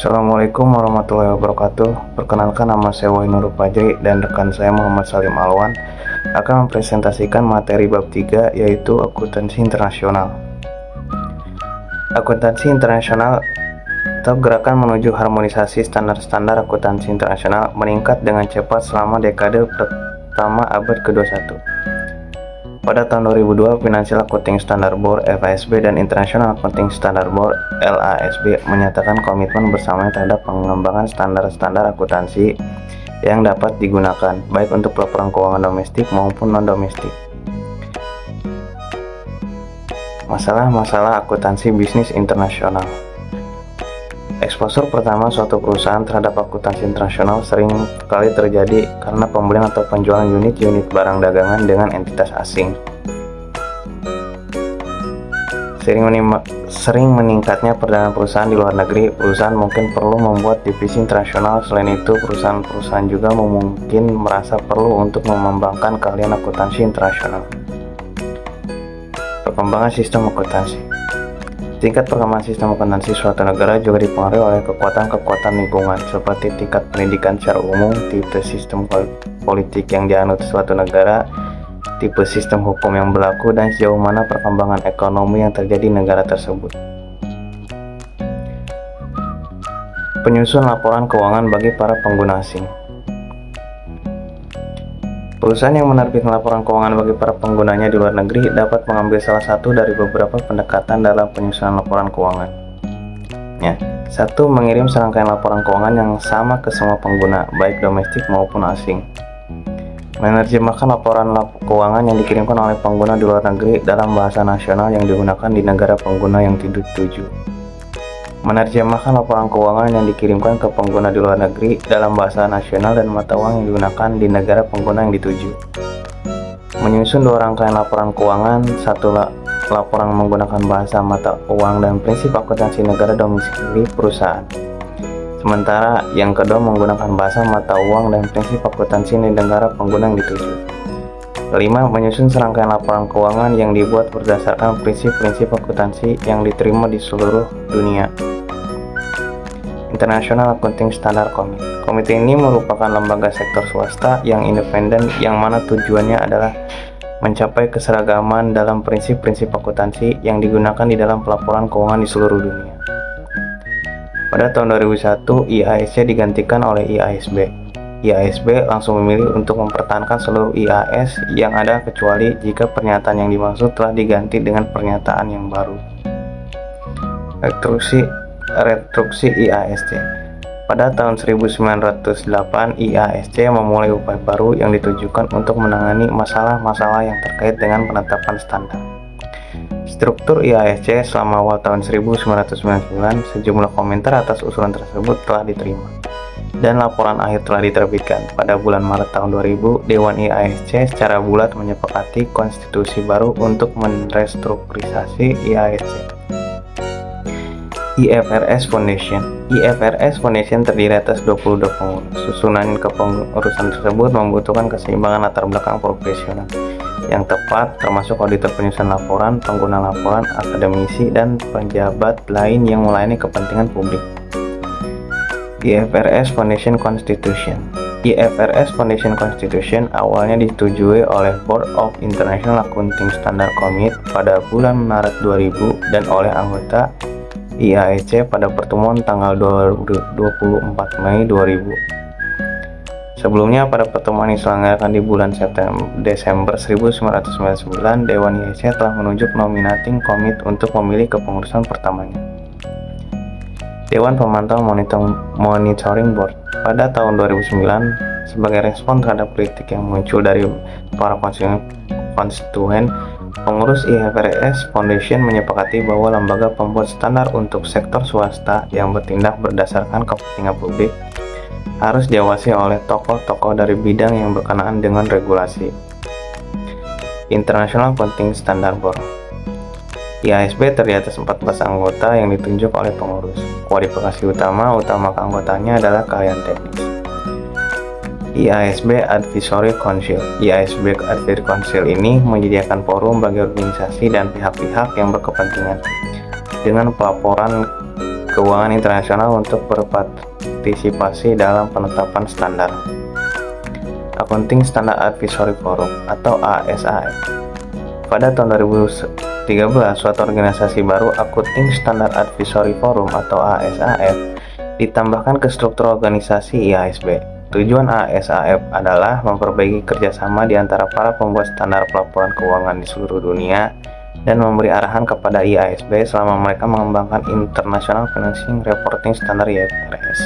Assalamualaikum warahmatullahi wabarakatuh. Perkenalkan, nama saya Wahyu Nurul Fajri dan rekan saya Muhammad Salim Alwan akan mempresentasikan materi bab 3, yaitu akuntansi internasional. Akuntansi internasional atau gerakan menuju harmonisasi standar-standar akuntansi internasional meningkat dengan cepat selama dekade pertama abad ke-21. Pada tahun 2002, Financial Accounting Standard Board (FASB) dan International Accounting Standard Board (LASB) menyatakan komitmen bersamanya terhadap pengembangan standar-standar akuntansi yang dapat digunakan baik untuk laporan keuangan domestik maupun non-domestik. Masalah-masalah akuntansi bisnis internasional. Eksposur pertama suatu perusahaan terhadap akuntansi internasional sering kali terjadi karena pembelian atau penjualan unit-unit barang dagangan dengan entitas asing. Sering meningkatnya perdagangan perusahaan di luar negeri, perusahaan mungkin perlu membuat divisi internasional. Selain itu, perusahaan-perusahaan juga mungkin merasa perlu untuk mengembangkan keahlian akuntansi internasional. Perkembangan sistem akuntansi. Tingkat perkembangan sistem akuntansi suatu negara juga dipengaruhi oleh kekuatan-kekuatan lingkungan, seperti tingkat pendidikan secara umum, tipe sistem politik yang dianut suatu negara, tipe sistem hukum yang berlaku, dan sejauh mana perkembangan ekonomi yang terjadi di negara tersebut. Penyusun laporan keuangan bagi para pengguna asing. Perusahaan yang menerbitkan laporan keuangan bagi para penggunanya di luar negeri dapat mengambil salah satu dari beberapa pendekatan dalam penyusunan laporan keuangan. 1. Mengirim serangkaian laporan keuangan yang sama ke semua pengguna, baik domestik maupun asing. Menerjemahkan laporan keuangan yang dikirimkan oleh pengguna di luar negeri dalam bahasa nasional yang digunakan di negara pengguna yang dituju. Menerjemahkan laporan keuangan yang dikirimkan ke pengguna di luar negeri dalam bahasa nasional dan mata uang yang digunakan di negara pengguna yang dituju. Menyusun 2 rangkaian laporan keuangan, 1 laporan menggunakan bahasa mata uang dan prinsip akuntansi negara domisili perusahaan, sementara yang kedua menggunakan bahasa mata uang dan prinsip akuntansi di negara pengguna yang dituju. 5. Menyusun serangkaian laporan keuangan yang dibuat berdasarkan prinsip-prinsip akuntansi yang diterima di seluruh dunia. International Accounting Standard Committee. Komite ini merupakan lembaga sektor swasta yang independen yang mana tujuannya adalah mencapai keseragaman dalam prinsip-prinsip akuntansi yang digunakan di dalam pelaporan keuangan di seluruh dunia. Pada tahun 2001, IASC digantikan oleh IASB. IASB langsung memilih untuk mempertahankan seluruh IAS yang ada kecuali jika pernyataan yang dimaksud telah diganti dengan pernyataan yang baru. Restruksi IASC. Pada tahun 1908, IASC memulai upaya baru yang ditujukan untuk menangani masalah-masalah yang terkait dengan penetapan standar. Struktur IASC selama awal tahun 1999, sejumlah komentar atas usulan tersebut telah diterima, dan laporan akhir telah diterbitkan. Pada bulan Maret tahun 2000, Dewan IASC secara bulat menyepakati konstitusi baru untuk merestrukturisasi IASC. IFRS Foundation. IFRS Foundation terdiri atas 22 pengurus. Susunan kepengurusan tersebut membutuhkan keseimbangan latar belakang profesional yang tepat, termasuk auditor penyusunan laporan, pengguna laporan, akademisi, dan pejabat lain yang melayani kepentingan publik. IFRS Foundation Constitution. IFRS Foundation Constitution awalnya disetujui oleh Board of International Accounting Standard Committee pada bulan Maret 2000 dan oleh anggota IASC pada pertemuan tanggal 24 Mei 2000. Sebelumnya, pada pertemuan yang diselenggarakan di bulan Desember 1999, Dewan IASC telah menunjuk nominating committee untuk memilih kepengurusan pertamanya. Dewan Pemantau Monitoring Board. Pada tahun 2009, sebagai respon terhadap kritik yang muncul dari para konstituen, pengurus IFRS Foundation menyepakati bahwa lembaga pembuat standar untuk sektor swasta yang bertindak berdasarkan kepentingan publik harus diawasi oleh tokoh-tokoh dari bidang yang berkenaan dengan regulasi. International Accounting Standard Board. IASB terdiri atas 14 anggota yang ditunjuk oleh pengurus. Kualifikasi utama keanggotanya adalah keahlian teknis. IASB Advisory Council. IASB Advisory Council ini menyediakan forum bagi organisasi dan pihak-pihak yang berkepentingan dengan pelaporan keuangan internasional untuk berpartisipasi dalam penetapan standar. Accounting Standard Advisory Forum atau ASAF. Pada tahun 2013, suatu organisasi baru, Accounting Standard Advisory Forum atau ASAF, ditambahkan ke struktur organisasi IASB. Tujuan ASAF adalah memperbaiki kerjasama di antara para pembuat standar pelaporan keuangan di seluruh dunia dan memberi arahan kepada IASB selama mereka mengembangkan International Financial Reporting Standard IFRS.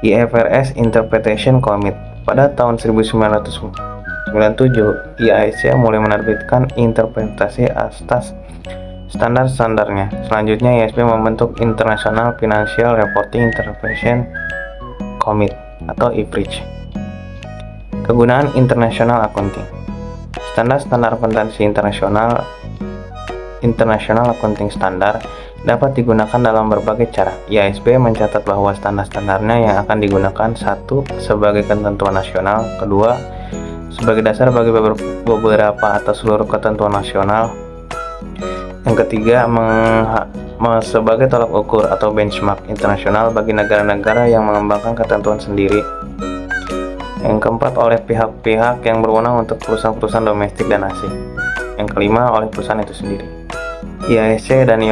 IFRS Interpretation Committee. Pada tahun 1997, IASC mulai menerbitkan interpretasi atas standar-standarnya. Selanjutnya, IASB membentuk International Financial Reporting Interpretation Committee atau IFRIC. Kegunaan International Accounting. Standar-standar akuntansi International Accounting Standard dapat digunakan dalam berbagai cara. IASB mencatat bahwa standar-standarnya yang akan digunakan: 1. Sebagai ketentuan nasional. 2. Sebagai dasar bagi beberapa atau seluruh ketentuan nasional. Yang ketiga, sebagai tolak ukur atau benchmark internasional bagi negara-negara yang mengembangkan ketentuan sendiri. Yang keempat, oleh pihak-pihak yang berwenang untuk perusahaan-perusahaan domestik dan asing. Yang kelima, oleh perusahaan itu sendiri. IASC dan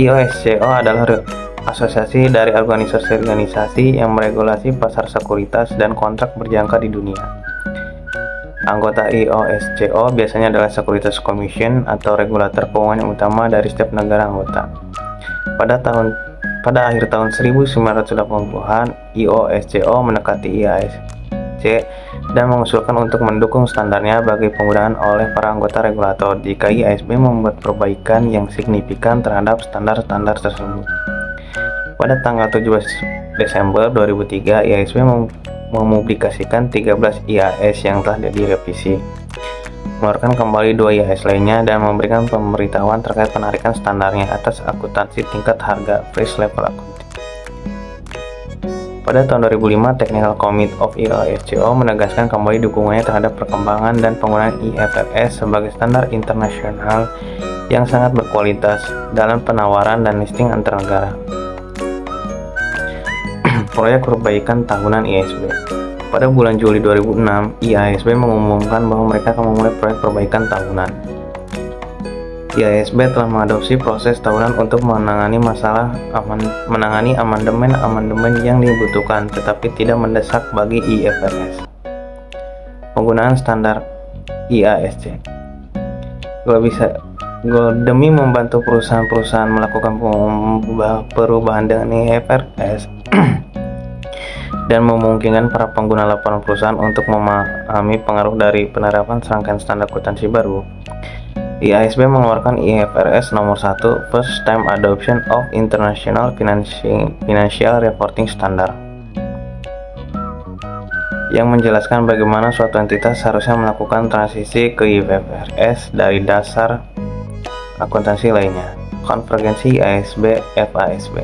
IOSCO adalah asosiasi dari organisasi-organisasi yang meregulasi pasar sekuritas dan kontrak berjangka di dunia. Anggota IOSCO biasanya adalah Securities Commission atau regulator keuangan yang utama dari setiap negara anggota. Pada akhir tahun 1980-an, IOSCO mendekati IASC dan mengusulkan untuk mendukung standarnya bagi penggunaan oleh para anggota regulator jika IASB membuat perbaikan yang signifikan terhadap standar-standar tersebut. Pada tanggal 17 Desember 2003, IASB mempublikasikan 13 IAS yang telah direvisi, mengeluarkan kembali 2 IAS lainnya, dan memberikan pemberitahuan terkait penarikan standarnya atas akuntansi tingkat harga First Level Accounting. Pada tahun 2005, Technical Committee of IOSCO menegaskan kembali dukungannya terhadap perkembangan dan penggunaan IFRS sebagai standar internasional yang sangat berkualitas dalam penawaran dan listing antar negara. Proyek perbaikan tahunan IASB. Pada bulan Juli 2006, IASB mengumumkan bahwa mereka akan memulai proyek perbaikan tahunan. IASB telah mengadopsi proses tahunan untuk menangani amandemen yang dibutuhkan tetapi tidak mendesak bagi IFRS. Penggunaan standar IASC. Demi membantu perusahaan-perusahaan melakukan perubahan dengan IFRS dan memungkinkan para pengguna laporan perusahaan untuk memahami pengaruh dari penerapan serangkaian standar akuntansi baru, IASB mengeluarkan IFRS nomor 1 First Time Adoption of International Financial Reporting Standard yang menjelaskan bagaimana suatu entitas seharusnya melakukan transisi ke IFRS dari dasar akuntansi lainnya. Konvergensi IASB FASB.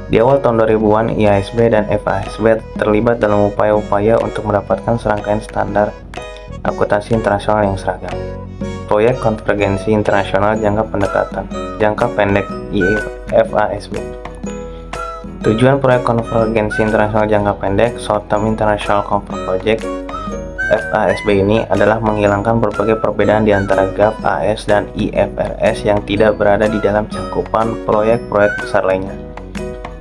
Di awal tahun 2000-an, IASB dan FASB terlibat dalam upaya-upaya untuk mendapatkan serangkaian standar akuntansi internasional yang seragam. Proyek Konvergensi Internasional Jangka Pendek FASB. Tujuan proyek Konvergensi Internasional Jangka Pendek Short Term International Convergence Project FASB ini adalah menghilangkan berbagai perbedaan di antara GAAP, AS, dan IFRS yang tidak berada di dalam cakupan proyek-proyek besar lainnya.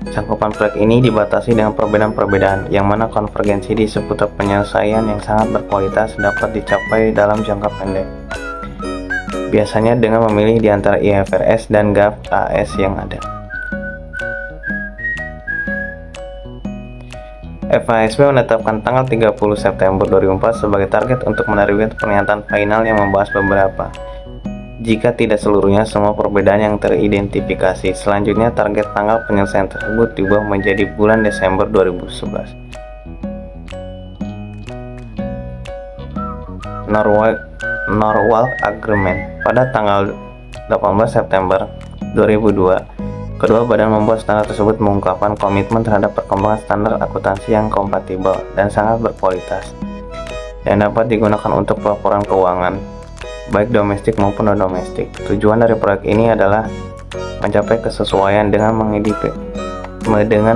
Cakupan proyek ini dibatasi dengan perbedaan-perbedaan, yang mana konvergensi di seputar penyelesaian yang sangat berkualitas dapat dicapai dalam jangka pendek. Biasanya dengan memilih di antara IFRS dan GAAP AS yang ada. FASB menetapkan tanggal 30 September 2004 sebagai target untuk menerbitkan pernyataan final yang membahas beberapa, jika tidak seluruhnya, semua perbedaan yang teridentifikasi. Selanjutnya, target tanggal penyelesaian tersebut diubah menjadi bulan Desember 2011. Norwalk Agreement. Pada tanggal 18 September 2002, kedua badan membuat standar tersebut mengungkapkan komitmen terhadap perkembangan standar akuntansi yang kompatibel dan sangat berkualitas yang dapat digunakan untuk pelaporan keuangan. baik domestik maupun non-domestik. Tujuan dari proyek ini adalah mencapai kesesuaian dengan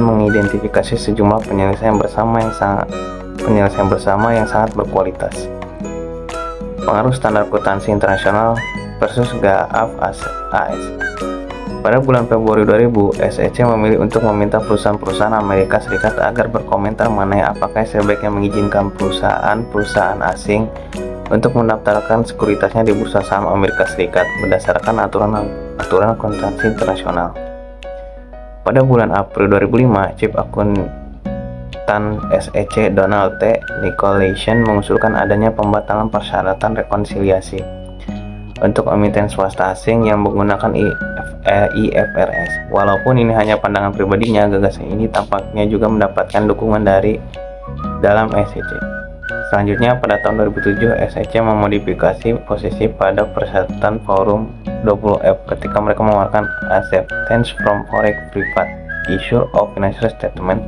mengidentifikasi sejumlah penyelesaian bersama yang sangat berkualitas. Pengaruh standar akuntansi internasional versus GAAP AS. Pada bulan Februari 2000, SEC memilih untuk meminta perusahaan-perusahaan Amerika Serikat agar berkomentar mengenai apakah sebaiknya mengizinkan perusahaan-perusahaan asing untuk mendaftarkan sekuritasnya di bursa saham Amerika Serikat berdasarkan aturan akuntansi internasional. Pada bulan April 2005, Chief Akuntan SEC Donald T. Nicolaisen mengusulkan adanya pembatalan persyaratan rekonsiliasi untuk emiten swasta asing yang menggunakan IFRS. Walaupun ini hanya pandangan pribadinya, gagasan ini tampaknya juga mendapatkan dukungan dari dalam SEC. Selanjutnya, pada tahun 2007, SEC memodifikasi posisi pada persyaratan Forum 20F ketika mereka mengeluarkan acceptance from foreign private issue of financial statement,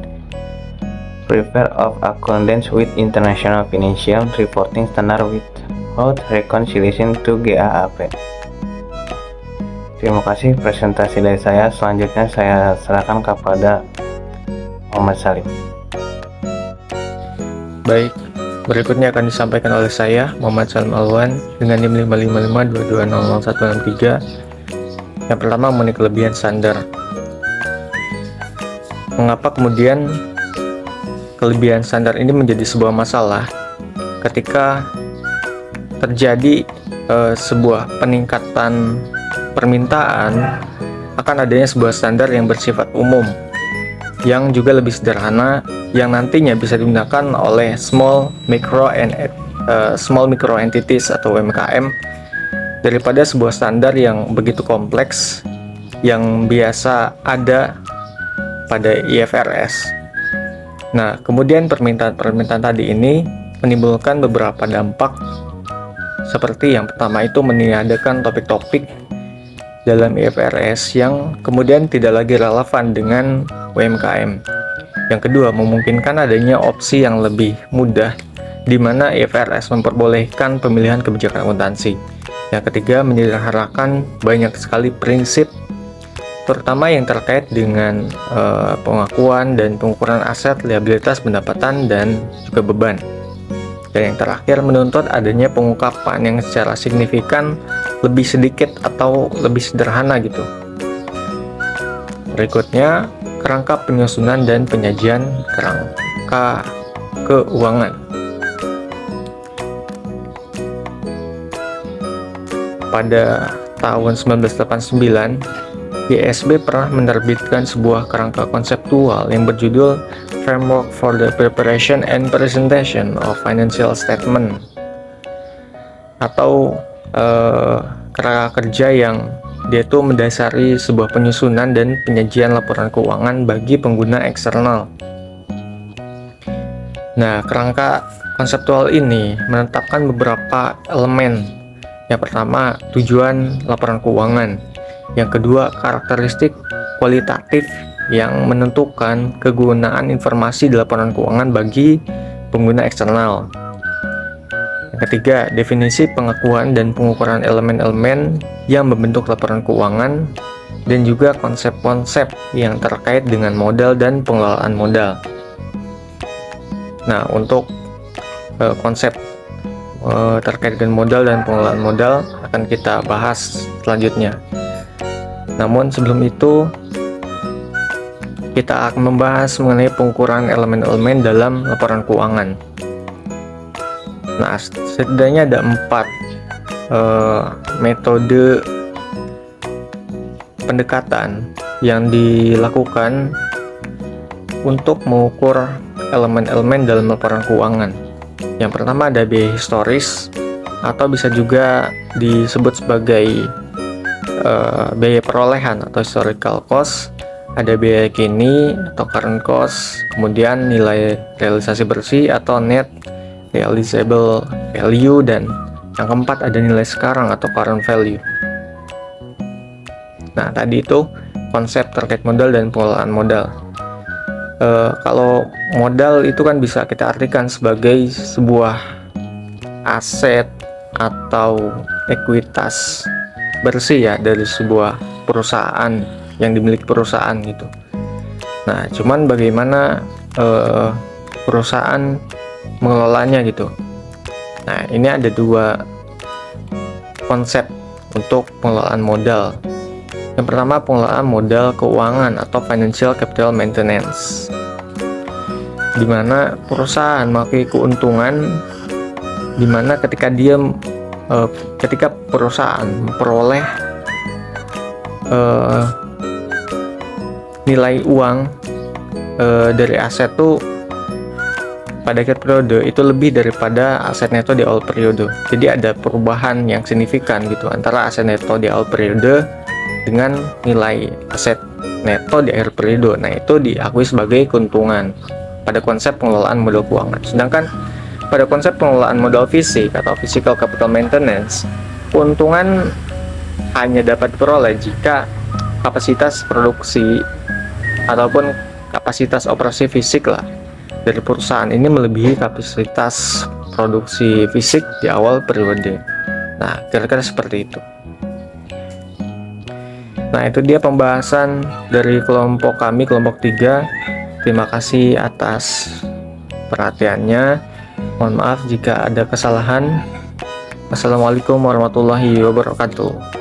prepare of accordance with international financial reporting standard without reconciliation to GAAP. Terima kasih presentasi dari saya. Selanjutnya saya serahkan kepada Muhammad Salim. Baik, berikutnya akan disampaikan oleh saya, Muhammad Salim Alwan, dengan NIM 555220013. Yang pertama, mengenai kelebihan standar. Mengapa kemudian kelebihan standar ini menjadi sebuah masalah ketika terjadi sebuah peningkatan permintaan akan adanya sebuah standar yang bersifat umum, yang juga lebih sederhana, yang nantinya bisa digunakan oleh small micro entities atau UMKM daripada sebuah standar yang begitu kompleks yang biasa ada pada IFRS. Nah, kemudian permintaan tadi ini menimbulkan beberapa dampak, seperti yang pertama itu meniadakan topik-topik dalam IFRS yang kemudian tidak lagi relevan dengan UMKM. Yang kedua, memungkinkan adanya opsi yang lebih mudah di mana IFRS memperbolehkan pemilihan kebijakan akuntansi. Yang ketiga, menyederhanakan banyak sekali prinsip, terutama yang terkait dengan pengakuan dan pengukuran aset, liabilitas, pendapatan, dan juga beban. Dan yang terakhir, menuntut adanya pengungkapan yang secara signifikan lebih sedikit atau lebih sederhana gitu. Berikutnya, kerangka penyusunan dan penyajian kerangka keuangan. Pada tahun 1989, IASB pernah menerbitkan sebuah kerangka konseptual yang berjudul Framework for the Preparation and Presentation of Financial Statement, atau kerangka kerja yang dia itu mendasari sebuah penyusunan dan penyajian laporan keuangan bagi pengguna eksternal. Nah, kerangka konseptual ini menetapkan beberapa elemen. Yang pertama, tujuan laporan keuangan. Yang kedua, karakteristik kualitatif yang menentukan kegunaan informasi di laporan keuangan bagi pengguna eksternal. Yang ketiga, definisi pengakuan dan pengukuran elemen-elemen yang membentuk laporan keuangan, dan juga konsep-konsep yang terkait dengan modal dan pengelolaan modal. Nah, untuk konsep terkait dengan modal dan pengelolaan modal akan kita bahas selanjutnya. Namun sebelum itu, kita akan membahas mengenai pengukuran elemen-elemen dalam laporan keuangan. Nah, setidaknya ada 4 metode pendekatan yang dilakukan untuk mengukur elemen-elemen dalam laporan keuangan. Yang pertama ada biaya historis, atau bisa juga disebut sebagai biaya perolehan atau historical cost. Ada biaya kini atau current cost, kemudian nilai realisasi bersih atau net realizable value, dan yang keempat ada nilai sekarang atau current value. Nah, tadi itu konsep terkait modal dan pengelolaan modal. Kalau modal itu kan bisa kita artikan sebagai sebuah aset atau ekuitas bersih ya dari sebuah perusahaan yang dimiliki perusahaan gitu. Nah, cuman bagaimana perusahaan mengelolanya gitu. Nah, ini ada dua konsep untuk pengelolaan modal. Yang pertama, pengelolaan modal keuangan atau financial capital maintenance, di mana perusahaan memakai keuntungan, di mana ketika perusahaan memperoleh nilai uang dari aset tuh pada akhir periode itu lebih daripada aset neto di awal periode. Jadi ada perubahan yang signifikan gitu antara aset neto di awal periode dengan nilai aset neto di akhir periode. Nah, itu diakui sebagai keuntungan pada konsep pengelolaan modal keuangan. Sedangkan pada konsep pengelolaan modal fisik atau physical capital maintenance, keuntungan hanya dapat diperoleh jika kapasitas produksi ataupun kapasitas operasi fisik lah dari perusahaan ini melebihi kapasitas produksi fisik di awal periode. Nah, kira-kira seperti itu. Nah, itu dia pembahasan dari kelompok kami, kelompok 3. Terima kasih atas perhatiannya. Mohon maaf jika ada kesalahan. Wassalamualaikum warahmatullahi wabarakatuh.